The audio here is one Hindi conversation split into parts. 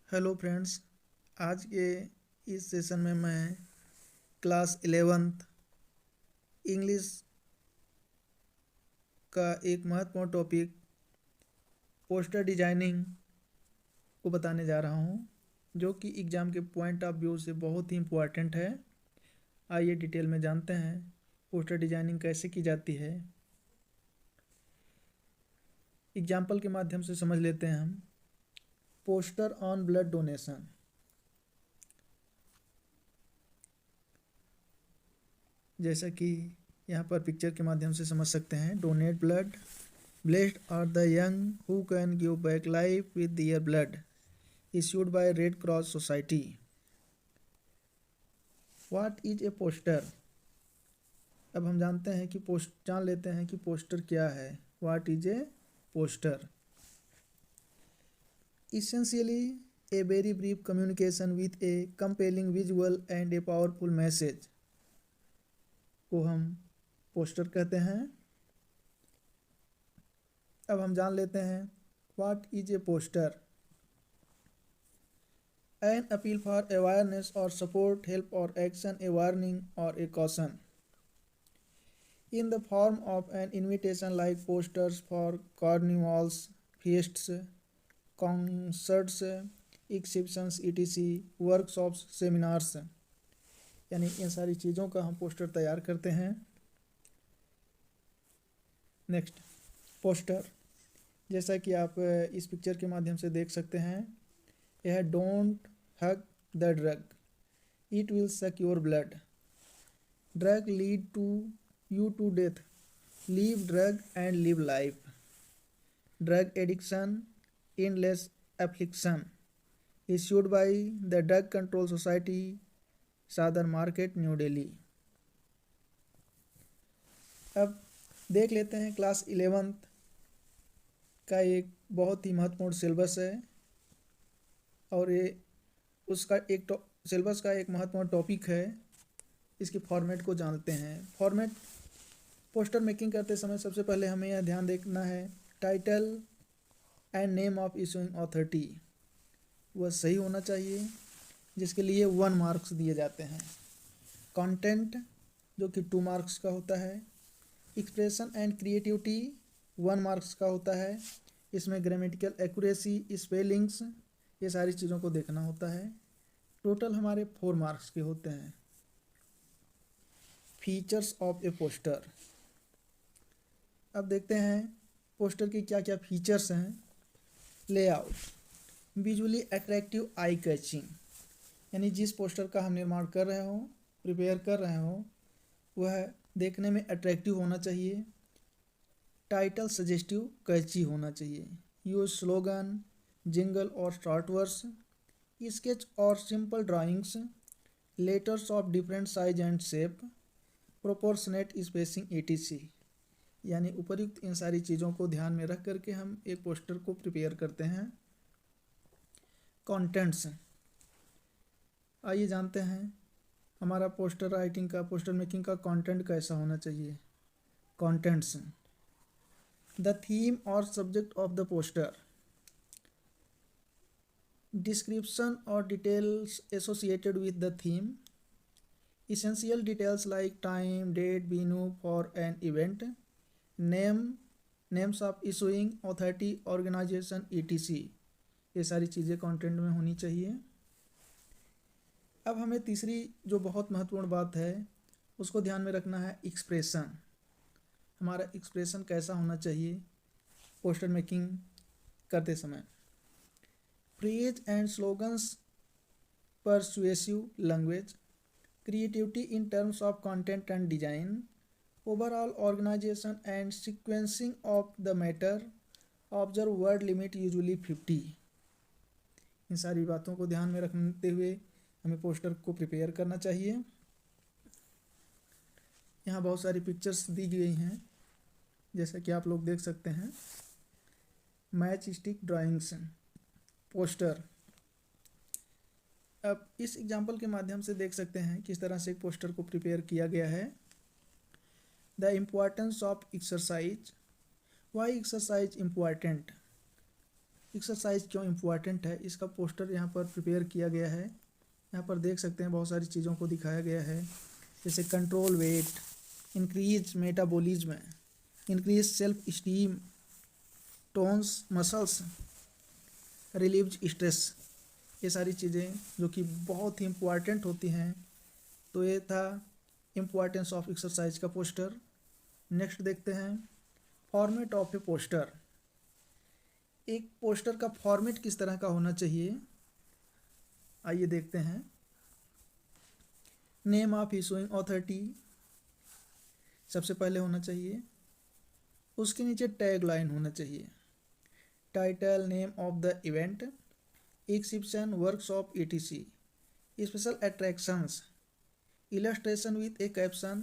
Hello friends. आज के इस सेशन में मैं क्लास 11th इंग्लिश का एक महत्वपूर्ण टॉपिक पोस्टर डिजाइनिंग को बताने जा रहा हूं, जो कि एग्ज़ाम के पॉइंट ऑफ व्यू से बहुत ही इम्पोर्टेंट है। आइए डिटेल में जानते हैं पोस्टर डिजाइनिंग कैसे की जाती है। एग्जाम्पल के माध्यम से समझ लेते हैं हम। Poster on blood donation. जैसा कि यहाँ पर पिक्चर के माध्यम से समझ सकते हैं, donate blood, blessed are the young who can give back life with their blood, issued by Red Cross Society. What is a poster? अब हम जानते हैं कि जान लेते हैं कि पोस्टर क्या है। What is a poster? Essentially a very brief communication with a compelling visual and a powerful message को हम पोस्टर कहते हैं। अब हम जान लेते हैं what is a poster. An appeal for awareness or support, help or action, a warning or a caution, in the form of an invitation like posters for carnivals, feasts, concerts, exhibitions, etc., workshops, seminars। यानी इन सारी चीज़ों का हम पोस्टर तैयार करते हैं। नेक्स्ट, पोस्टर जैसा कि आप इस पिक्चर के माध्यम से देख सकते हैं, यह don't hug the drug, it will suck your blood, drug lead to you to death, leave drug and live life, drug addiction, endless affliction, issued by the Drug Control Society, Sadar market, new Delhi. अब देख लेते हैं क्लास 11th का एक बहुत ही महत्वपूर्ण सिलेबस है, और ये उसका एक सिलेबस का एक महत्वपूर्ण टॉपिक है। इसकी फॉर्मेट को जानते हैं। फॉर्मेट पोस्टर मेकिंग करते समय सबसे पहले हमें यह ध्यान देखना है, title and name of issuing authority वह सही होना चाहिए, जिसके लिए 1 मार्क्स दिए जाते हैं। कंटेंट जो कि 2 मार्क्स का होता है। एक्सप्रेशन एंड क्रिएटिविटी 1 मार्क्स का होता है। इसमें ग्रामेटिकल एक्यूरेसी, स्पेलिंग्स, ये सारी चीज़ों को देखना होता है। टोटल हमारे 4 मार्क्स के होते हैं। Features of A poster. अब देखते हैं पोस्टर की क्या क्या फीचर्स हैं। Layout, visually attractive, eye catching, यानी जिस पोस्टर का हम निर्माण कर रहे हो, प्रिपेयर कर रहे हो, वह देखने में अट्रैक्टिव होना चाहिए। टाइटल सजेस्टिव, कैची होना चाहिए। यूज स्लोगन, जिंगल और शॉर्ट वर्ड्स, स्केच और simple drawings, letters of different size and shape, proportionate spacing, etc। यानी उपर्युक्त इन सारी चीज़ों को ध्यान में रख करके हम एक पोस्टर को प्रिपेयर करते हैं। कंटेंट्स, आइए जानते हैं हमारा पोस्टर राइटिंग का, पोस्टर मेकिंग का कंटेंट कैसा होना चाहिए। कंटेंट्स, द थीम और subject of the poster, description और details associated with the theme, essential details like time, date, venue for an event, names of issuing authority, organisation, etc। ये सारी चीज़ें कंटेंट में होनी चाहिए। अब हमें तीसरी जो बहुत महत्वपूर्ण बात है उसको ध्यान में रखना है, एक्सप्रेशन। हमारा एक्सप्रेशन कैसा होना चाहिए पोस्टर मेकिंग करते समय। Phrase and slogans, persuasive language, creativity in terms of content and design, overall organization and sequencing of the matter, observe word limit usually 50। इन सारी बातों को ध्यान में रखते हुए हमें पोस्टर को प्रिपेयर करना चाहिए। यहाँ बहुत सारी पिक्चर्स दी गई हैं, जैसा कि आप लोग देख सकते हैं। Match stick drawings, poster. अब इस एग्जाम्पल के माध्यम से देख सकते हैं किस तरह से एक पोस्टर को प्रिपेयर किया गया है। The importance of exercise, why exercise important, exercise क्यों इम्पोर्टेंट है, इसका पोस्टर यहाँ पर प्रिपेयर किया गया है। यहाँ पर देख सकते हैं बहुत सारी चीज़ों को दिखाया गया है, जैसे control weight, increase metabolism, increase self esteem, tones muscles, relieves stress. ये सारी चीज़ें जो कि बहुत ही इम्पॉर्टेंट होती हैं। तो ये था इम्पॉर्टेंस ऑफ एक्सरसाइज का पोस्टर। नेक्स्ट देखते हैं फॉर्मेट ऑफ ए पोस्टर। एक पोस्टर का फॉर्मेट किस तरह का होना चाहिए, आइए देखते हैं। नेम ऑफ इशूइंग अथॉरिटी सबसे पहले होना चाहिए, उसके नीचे टैग लाइन होना चाहिए, title, name of the event, exhibition, workshop, etc, special attractions, illustration with a caption,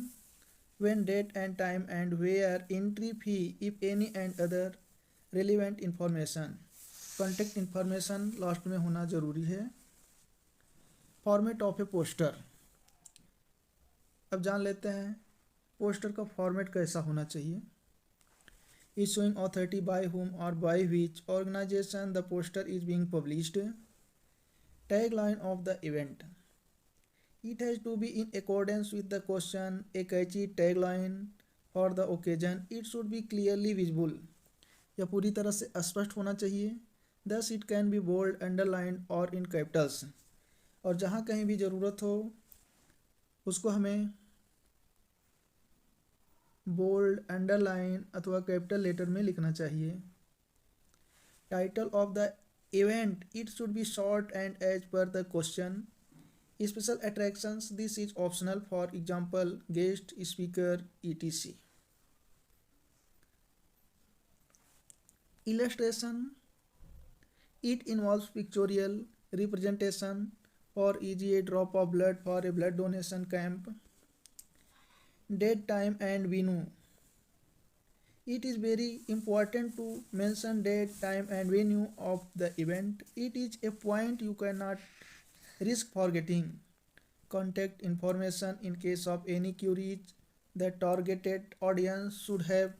when, date and time and where, entry fee if any and other relevant information, contact information last में होना ज़रूरी है। फॉर्मेट ऑफ ए पोस्टर, अब जान लेते हैं पोस्टर का फॉर्मेट कैसा होना चाहिए। इशूइंग अथॉरिटी, बाय हुम और by which organisation the poster is being published, tagline of the event, it has to be in accordance with the question, a catchy tagline for the occasion, it should be clearly visible, यह पूरी तरह से स्पष्ट होना चाहिए, thus it can be bold, underlined और in capitals, और जहाँ कहीं भी ज़रूरत हो उसको हमें बोल्ड, अंडरलाइन अथवा कैपिटल लेटर में लिखना चाहिए। Title of the event, it should be short and as per the question, special attractions, this is optional, for example guest speaker etc. Illustration, it involves pictorial representation for easy a drop of blood for a blood donation camp. Date, time and venue, it is very important to mention date, time and venue of the event, it is a point you cannot risk forgetting. Contact information, in case of any queries, the targeted audience should have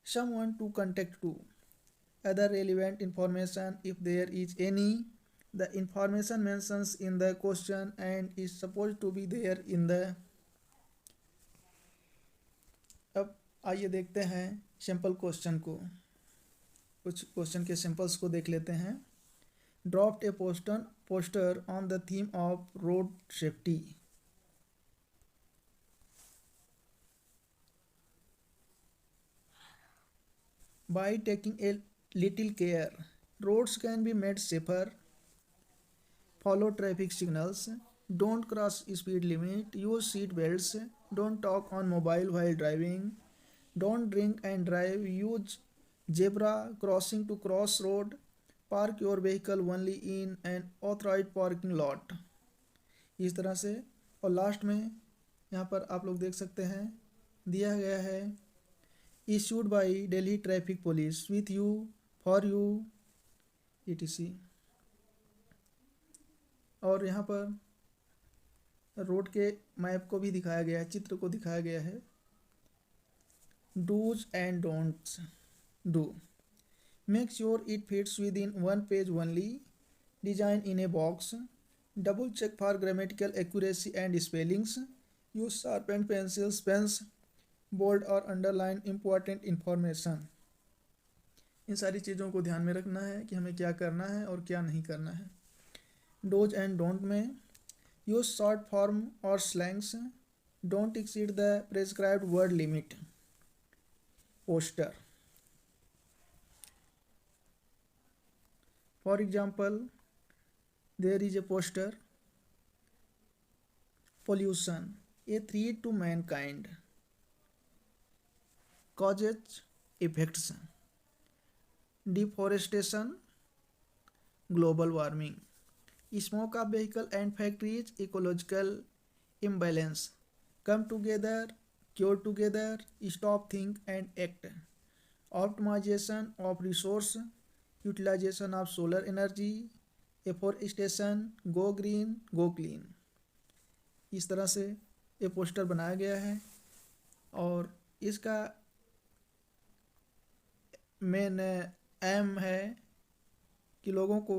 someone to contact to. Other relevant information, if there is any, the information mentions in the question and is supposed to be there in the। अब आइए देखते हैं सिंपल क्वेश्चन को, कुछ क्वेश्चन के सिंपल्स को देख लेते हैं। Dropped A poster on the theme of road safety. By taking a little care, roads can be made safer. Follow traffic signals, don't cross speed limit, use seat belts, don't talk on mobile while driving, don't drink and drive, use zebra crossing to cross road, park your vehicle only in an authorised parking lot. इस तरह से, और लास्ट में यहाँ पर आप लोग देख सकते हैं दिया गया है, issued by Delhi traffic police with you, for you etc। और यहाँ पर रोड के मैप को भी दिखाया गया है, चित्र को दिखाया गया है। Do's and don'ts, do, make sure it fits within one page only, design in a box, double check for grammatical accuracy and spellings, use sharpened pencils, pens, bold और underline important information। इन सारी चीज़ों को ध्यान में रखना है कि हमें क्या करना है और क्या नहीं करना है। डोज एंड डोंट में यूज शॉर्ट फॉर्म और slangs, don't exceed the prescribed word limit. Poster, for example, there is a poster, pollution, a threat to mankind, causes, effects, deforestation, global warming, smoke of vehicle and factories, ecological imbalance, come together, cure together, stop, think and act, optimization of resource, utilization of solar energy, afforestation, go green, go clean. इस तरह से ये पोस्टर बनाया गया है और इसका मेन एम है कि लोगों को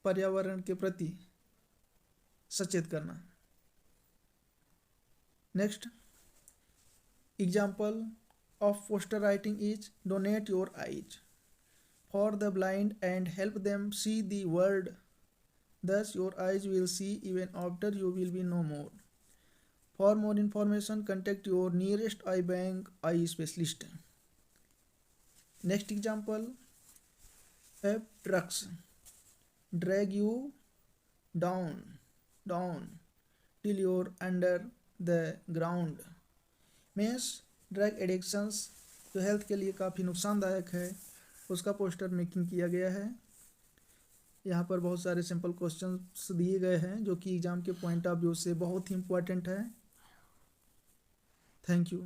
पर्यावरण के प्रति सचेत करना। Next example of poster writing is donate your eyes for the blind and help them see the world, thus your eyes will see even after you will be no more. For more information, contact your nearest eye bank eye specialist. Next example, have trucks drag you down till you're under the ground. Means drug addictions जो हेल्थ के लिए काफ़ी नुकसानदायक है उसका पोस्टर मेकिंग किया गया है। यहाँ पर बहुत सारे सिंपल क्वेश्चंस दिए गए हैं जो कि एग्ज़ाम के पॉइंट ऑफ व्यू से बहुत ही इम्पोर्टेंट है। Thank you.